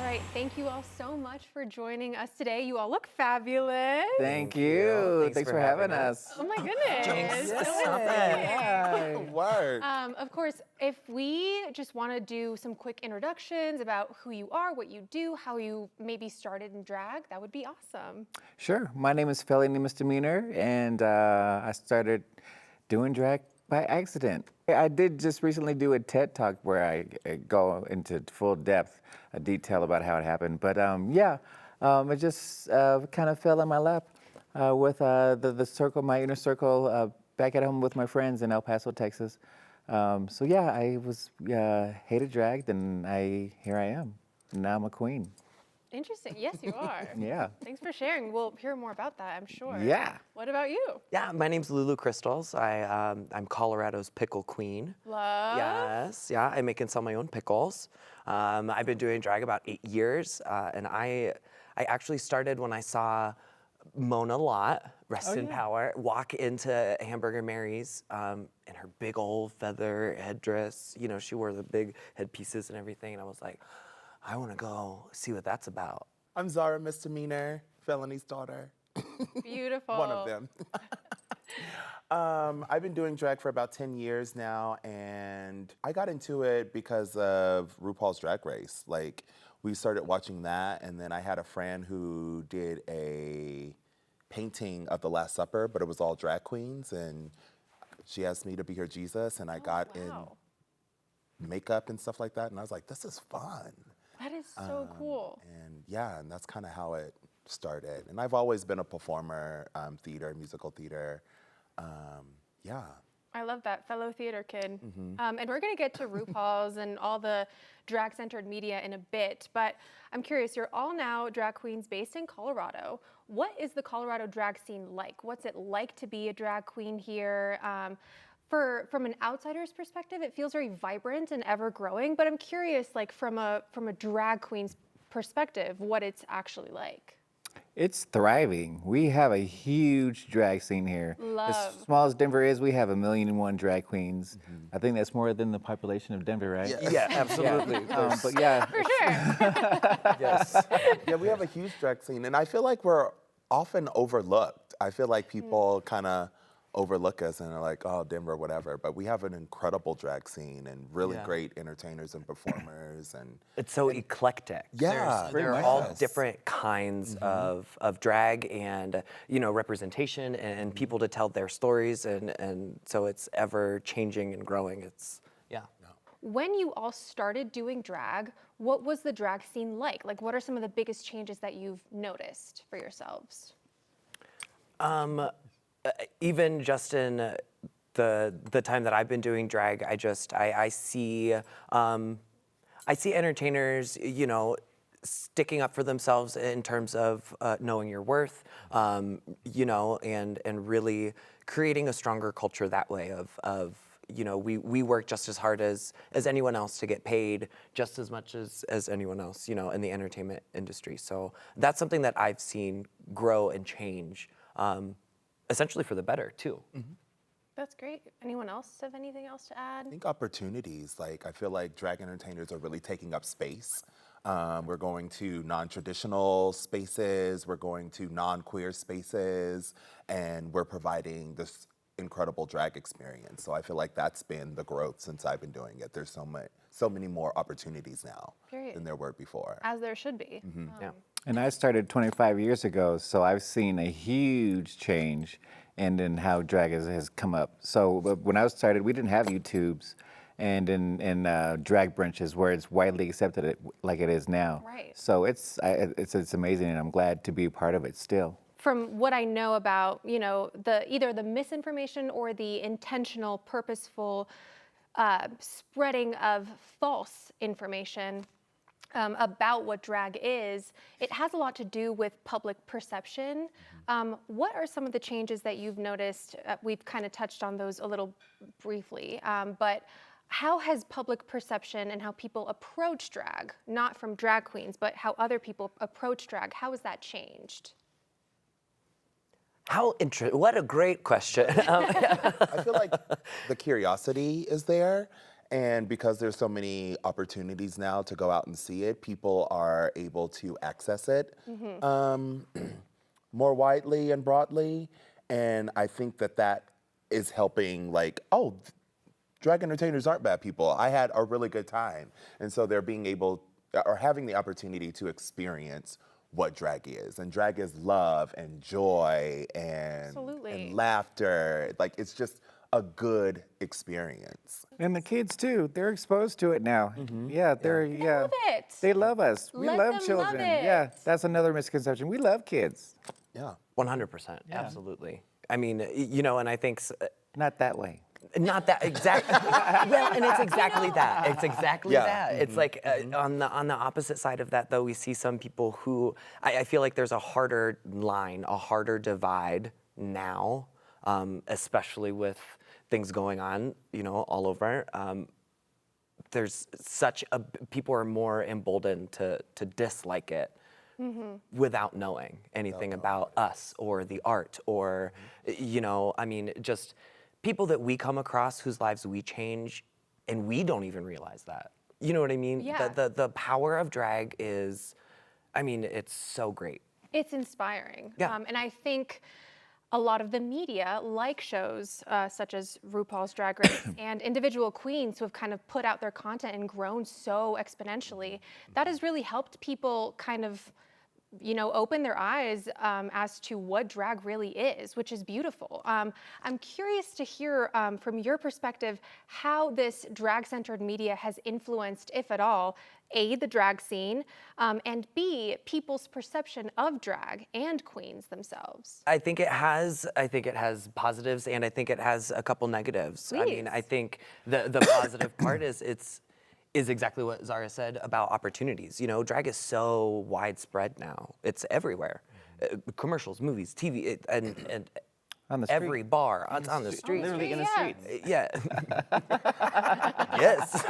right, thank you all so much for joining us today. You all look fabulous. Thank you. Thanks for having us. Oh my goodness. Yes. So exciting. Work. Of course, if we just want to do some quick introductions about who you are, what you do, how you maybe started in drag, that would be awesome. Sure. My name is Felony Misdemeanor, and I started doing drag by accident. I did just recently do a TED Talk where I go into full depth, detail about how it happened. But it just kind of fell in my lap with the circle, my inner circle, back at home with my friends in El Paso, Texas. I was hated drag, and here I am. Now I'm a queen. Interesting. Yes, you are. Yeah. Thanks for sharing. We'll hear more about that, I'm sure. Yeah. What about you? Yeah, my name's LuLu Krystals. I'm Colorado's pickle queen. Love. Yes, yeah, I make and sell my own pickles. I've been doing drag about 8 years, and I actually started when I saw Mona Lott, rest in power, walk into Hamburger Mary's in her big old feather headdress. You know, she wore the big headpieces and everything, and I was like, I want to go see what that's about. I'm Zarah Misdemeanor, Felony's daughter. Beautiful. One of them. I've been doing drag for about 10 years now, and I got into it because of RuPaul's Drag Race. Like, we started watching that, and then I had a friend who did a painting of The Last Supper, but it was all drag queens, and she asked me to be her Jesus, and I got in makeup and stuff like that, and I was like, this is fun. That is so cool. And that's kind of how it started. And I've always been a performer, theater, musical theater. I love that, fellow theater kid. And we're gonna get to RuPaul's and all the drag-centered media in a bit, but I'm curious, you're all now drag queens based in Colorado. What is the Colorado drag scene like? What's it like to be a drag queen here? From an outsider's perspective, it feels very vibrant and ever-growing, but I'm curious, like from a drag queen's perspective, what it's actually like. It's thriving. We have a huge drag scene here. Love. As small as Denver is, we have 1,000,001 drag queens. I think that's more than the population of Denver, right? Yeah, absolutely. But yeah. For sure. Yes. Yeah, we have a huge drag scene, and I feel like we're often overlooked. I feel like people kind of overlook us and are like, oh, Denver, whatever. But we have an incredible drag scene and really great entertainers and performers. And It's so eclectic. Yeah, There are very all much. different kinds of drag and, you know, representation and people to tell their stories. And so it's ever changing and growing. When you all started doing drag, what was the drag scene like? Like, what are some of the biggest changes that you've noticed for yourselves? Even just in the time that I've been doing drag, I see entertainers, you know, sticking up for themselves in terms of knowing your worth, you know, and really creating a stronger culture that way of you know, we work just as hard as anyone else to get paid just as much as anyone else, you know, in the entertainment industry. So that's something that I've seen grow and change. Essentially for the better, too. That's great. Anyone else have anything else to add? I think opportunities, like I feel like drag entertainers are really taking up space. We're going to non-traditional spaces, we're going to non-queer spaces, and we're providing this incredible drag experience. So I feel like that's been the growth since I've been doing it. There's so many more opportunities now than there were before. As there should be. Yeah. And I started 25 years ago, so I've seen a huge change in how drag has come up. So when I started, we didn't have YouTubes and in drag brunches where it's widely accepted like it is now. Right. So it's amazing, and I'm glad to be a part of it still. From what I know about, you know, either the misinformation or the intentional, purposeful spreading of false information about what drag is, it has a lot to do with public perception. What are some of the changes that you've noticed? We've kind of touched on those a little briefly, but how has public perception and how people approach drag, not from drag queens, but how other people approach drag, how has that changed? What a great question. I feel like the curiosity is there, And because there's so many opportunities now to go out and see it, people are able to access it more widely and broadly. And I think that that is helping, like, oh, drag entertainers aren't bad people. I had a really good time. And so they're being able, or having the opportunity to experience what drag is. And drag is love and joy and Absolutely. laughter. Like, it's just a good experience. And the kids too, they're exposed to it now. Yeah, they're love it. They love us. We Let love them love children. it. Yeah, that's another misconception. We love kids. Yeah. 100%, absolutely. I mean, you know, and I think Not that way. not that exactly. Well, and it's exactly that. It's exactly that. It's like on the opposite side of that, though, we see some people who I feel like there's a harder line, a harder divide now, especially with things going on, you know, all over. There's such a people are more emboldened to dislike it. Without knowing anything about us or the art or, you know, I mean, just people that we come across whose lives we change and we don't even realize that. You know what I mean? Yeah. The power of drag is, I mean, it's so great. It's inspiring. Yeah. And I think a lot of the media, like shows such as RuPaul's Drag Race and individual queens who have kind of put out their content and grown so exponentially, that has really helped people kind of, you know, open their eyes as to what drag really is, which is beautiful. I'm curious to hear from your perspective how this drag-centered media has influenced, if at all, A, the drag scene, and B, people's perception of drag and queens themselves. I think it has positives and I think it has a couple negatives. I mean, Please. I think the positive part is exactly what Zarah said about opportunities. You know, drag is so widespread now. It's everywhere. Commercials, movies, TV, and On the street. every bar. It's on the street. Literally in the Yeah. streets. Yeah. Yes.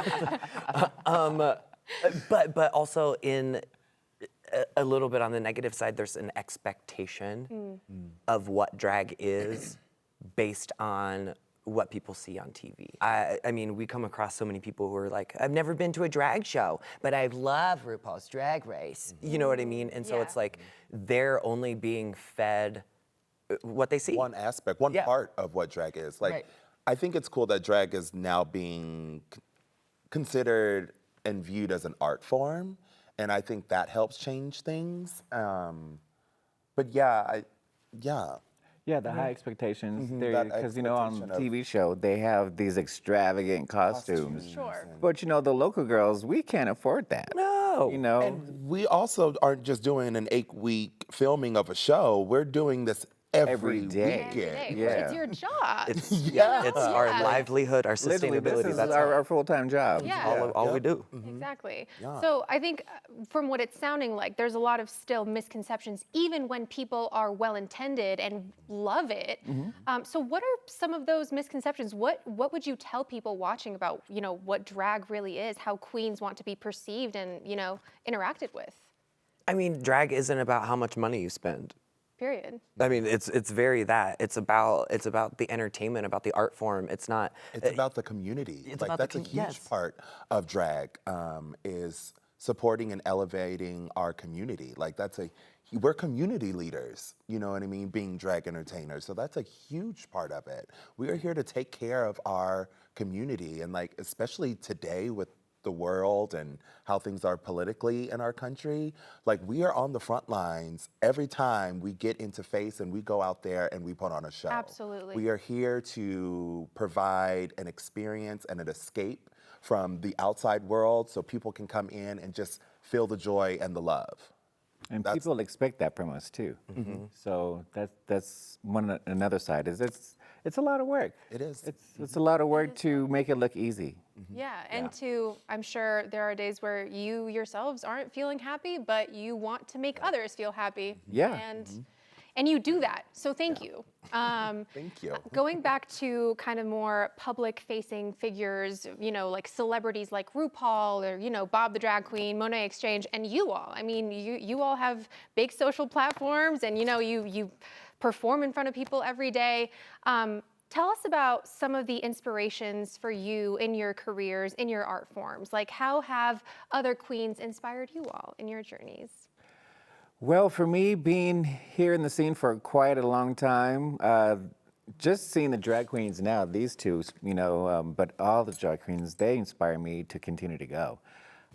But also in a little bit on the negative side, there's an expectation of what drag is based on what people see on TV. I mean, we come across so many people who are like, I've never been to a drag show, but I love RuPaul's Drag Race. You know what I mean? And so Yeah. it's like they're only being fed what they see. One aspect, one Yeah. part of what drag is. Like, Right. I think it's cool that drag is now being considered and viewed as an art form, and I think that helps change things. But yeah, Yeah, the high expectations. that Because, you know, on expectation of- TV show, they have these extravagant costumes. Sure. But, you know, the local girls, we can't afford that. No. You know? And we also aren't just doing an 8-week filming of a show. We're doing this every day. weekend. Yeah. It's your job. It's, Yeah. it's our Yeah. livelihood, our Literally, this sustainability. is That's our full-time job. Yeah. all we do. Exactly. Yeah. So I think from what it's sounding like, there's a lot of still misconceptions, even when people are well-intended and love it. So what are some of those misconceptions? What would you tell people watching about, you know, what drag really is, how queens want to be perceived and, you know, interacted with? I mean, drag isn't about how much money you spend. Period. I mean, it's very that. It's about the entertainment, about the art form. It's not. It's about the community. It's Like, about the that's a huge yes. part of drag, is supporting and elevating our community. Like, we're community leaders, you know what I mean, being drag entertainers. So that's a huge part of it. We are here to take care of our community, and like, especially today with the world and how things are politically in our country, like, we are on the front lines every time we get into face and we go out there and we put on a show. Absolutely. We are here to provide an experience and an escape from the outside world so people can come in and just feel the joy and the love. And That's- people expect that from us too. So that's another side is it's a lot of work. It is. It's a lot of work to make it look easy. Yeah, and I'm sure there are days where you yourselves aren't feeling happy, but you want to make others feel happy. Yeah. And you do that. So thank you. Thank you. Going back to kind of more public-facing figures, you know, like celebrities like RuPaul or, you know, Bob the Drag Queen, Monet Exchange, and you all. I mean, you all have big social platforms and, you know, you perform in front of people every day. Tell us about some of the inspirations for you in your careers, in your art forms. Like, how have other queens inspired you all in your journeys? Well, for me, being here in the scene for quite a long time, just seeing the drag queens now, these two, but all the drag queens, they inspire me to continue to go.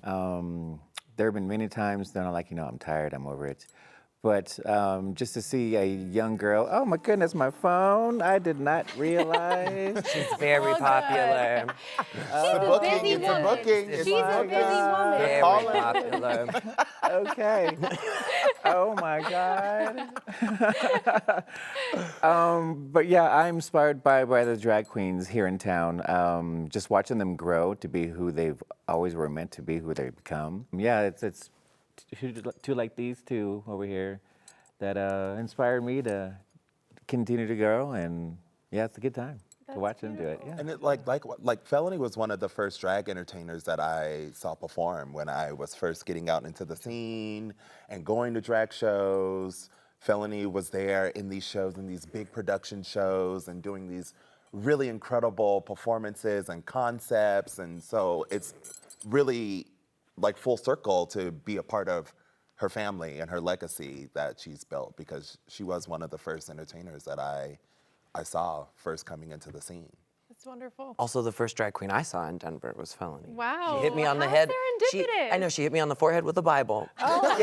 There have been many times that I'm like, I'm tired, I'm over it. But just to see a young girl, oh my goodness, my phone, I did not realize. She's very popular. She's a busy woman. booking. She's a busy woman. Very popular. Okay. Oh my God. But yeah, I'm inspired by the drag queens here in town. Just watching them grow to be who they've always were meant to be, who they've become. Yeah, it's two like these two over here that inspired me to continue to grow, and yeah, it's a good time to watch them do it. Yeah. And it, like Felony was one of the first drag entertainers that I saw perform when I was first getting out into the scene and going to drag shows. Felony was there in these shows, in these big production shows, and doing these really incredible performances and concepts, and so it's really like full circle to be a part of her family and her legacy that she's built, because she was one of the first entertainers that I saw first coming into the scene. That's wonderful. Also, the first drag queen I saw in Denver was Felony. Wow. She hit me on the How head. serendipitous. I know, she hit me on the forehead with a Bible. Oh.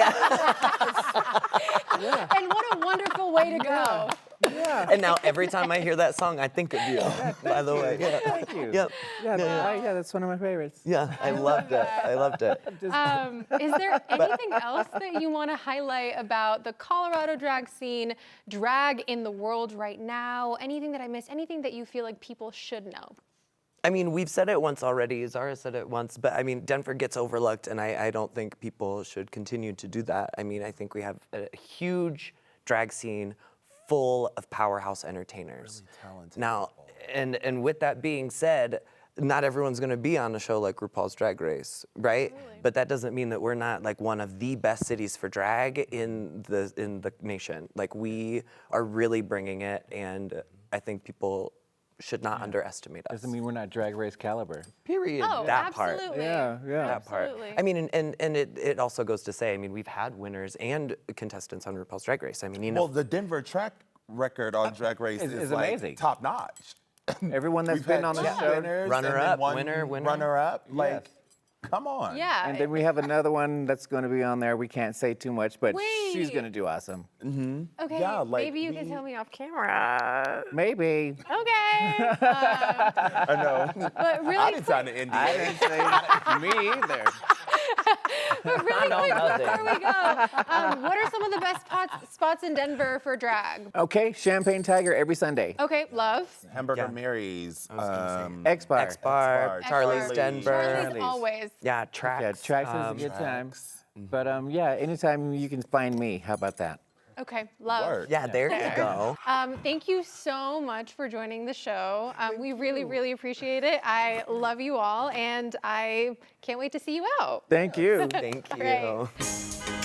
Yeah. And what a wonderful way to go. Yeah. And now every time I hear that song, I think of you, by the way. Yeah. Thank you. Yep. Yeah, that's one of my favorites. Yeah, I loved it. I loved it. Is there anything else that you want to highlight about the Colorado drag scene, drag in the world right now? Anything that I missed? Anything that you feel like people should know? I mean, we've said it once already. Zarah said it once, but I mean, Denver gets overlooked, and I don't think people should continue to do that. I mean, I think we have a huge drag scene full of powerhouse entertainers. Really talented now, people. and with that being said, not everyone's going to be on a show like RuPaul's Drag Race, right? Absolutely. But that doesn't mean that we're not like one of the best cities for drag in the nation. Like, we are really bringing it, and I think people should not underestimate us. Doesn't mean we're not Drag Race caliber. Period. Oh, that part. absolutely. Yeah. That part. Absolutely. I mean, and it also goes to say, I mean, we've had winners and contestants on RuPaul's Drag Race. I mean, Well, the Denver track record on Drag Race Is like amazing. top notch. Everyone that's We've been had on the two show. winners, Runner and then up, one winner. runner up. Like, Yes. come on. Yeah. And then we have another one that's going to be on there. We can't say too much, but she's Wait. going to do awesome. Okay, Yeah, like, maybe you can we- tell me off camera. Maybe. Okay. I know. But really I didn't sign an NDA. I didn't say me either. But really know quick, nothing. before we go, what are some of the best spots in Denver for drag? Okay, Champagne Tiger every Sunday. Okay, love. Hamburger Yeah. Mary's. X-Bar. X-Bar, X-Bar, Charlie's Charlie's. Denver. Charlie's Charlie's. always. Yeah, Tracks. Yeah, Tracks is a good time. But yeah, anytime you can find me, how about that? Okay, love. Word. Yeah, there you go. Thank you so much for joining the show. We really, really appreciate it. I love you all, and I can't wait to see you out. Thank you. Thank you. Great.